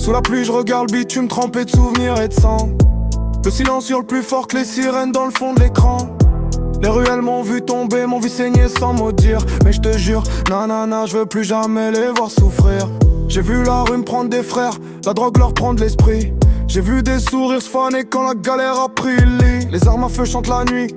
Sous la pluie je regarde le bitume trempé de souvenirs et de sang. Le silence hurle plus fort que les sirènes dans le fond de l'écran. Les ruelles m'ont vu tomber, m'ont vu saigner sans mot dire. Mais je te jure, nanana, je veux plus jamais les voir souffrir. J'ai vu la rue me prendre des frères, la drogue leur prendre l'esprit. J'ai vu des sourires se faner quand la galère a pris le lit. Les armes à feu chantent la nuit,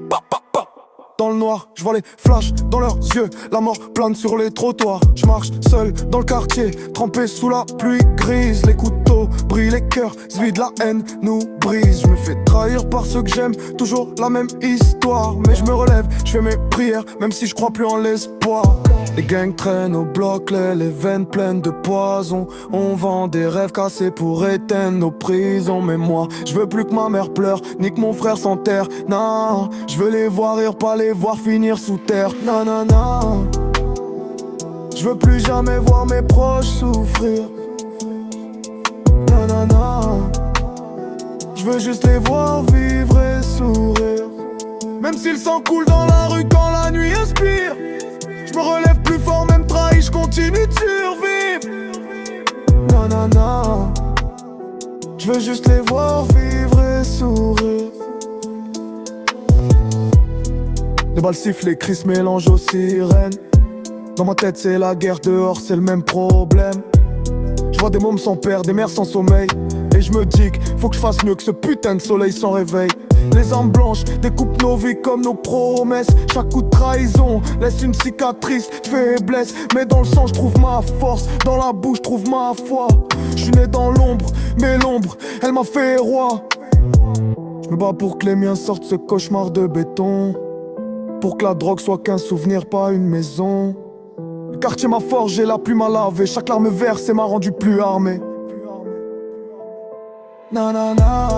dans le noir, je vois les flashs dans leurs yeux. La mort plane sur les trottoirs. Je marche seul dans le quartier, trempé sous la pluie grise. Les couteaux brillent, les cœurs se vident, la haine nous brise. Je me fais trahir par ceux que j'aime, toujours la même histoire. Mais je me relève, je fais mes prières, même si je crois plus en l'espoir. Les gangs traînent au bloc, les veines pleines de poison. On vend des rêves cassés pour éteindre nos prisons. Mais moi, je veux plus que ma mère pleure, ni que mon frère s'enterre. Non, je veux les voir rire, pas les voir finir sous terre. Non, non, non. Je veux plus jamais voir mes proches souffrir. Non, non, non. Je veux juste les voir vivre et sourire. Même si le sang coule dans la rue quand la nuit inspire. Je me relève plus fort, même trahi, je continue de survivre. Non, non, non. Je veux juste les voir vivre et sourire. Les balles sifflent, les cris se mélangent aux sirènes. Dans ma tête c'est la guerre, dehors c'est le même problème. Je vois des mômes sans père, des mères sans sommeil. Et je me dis qu'il faut que je fasse mieux que ce putain de soleil sans réveil. Les armes blanches découpent nos vies comme nos promesses. Chaque coup de trahison laisse une cicatrice, faiblesse. Mais dans le sang je trouve ma force, dans la bouche je trouve ma foi. Je suis né dans l'ombre, mais l'ombre elle m'a fait roi. Je me bats pour que les miens sortent ce cauchemar de béton. Pour que la drogue soit qu'un souvenir, pas une maison. Le quartier m'a forgé, la plume m'a lavé. Chaque larme versée m'a rendu plus armé. Nanana.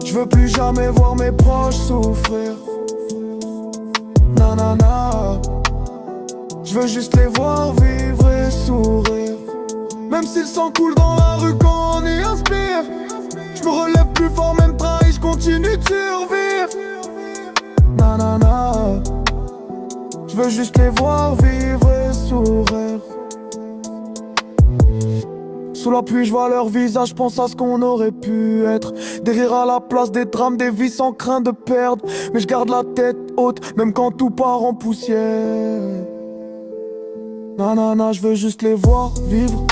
Je veux plus jamais voir mes proches souffrir. Nanana. Je veux juste les voir vivre et sourire. Même si le sang coule dans la rue quand on y inspire. Je me relève plus fort, même trahi, je continue de survivre. Nanana. Je veux juste les voir vivre et sourire. Sous la pluie je vois leur visage, pense à ce qu'on aurait pu être. Des rires à la place des drames, des vies sans crainte de perdre. Mais je garde la tête haute, même quand tout part en poussière. Nanana, je veux juste les voir vivre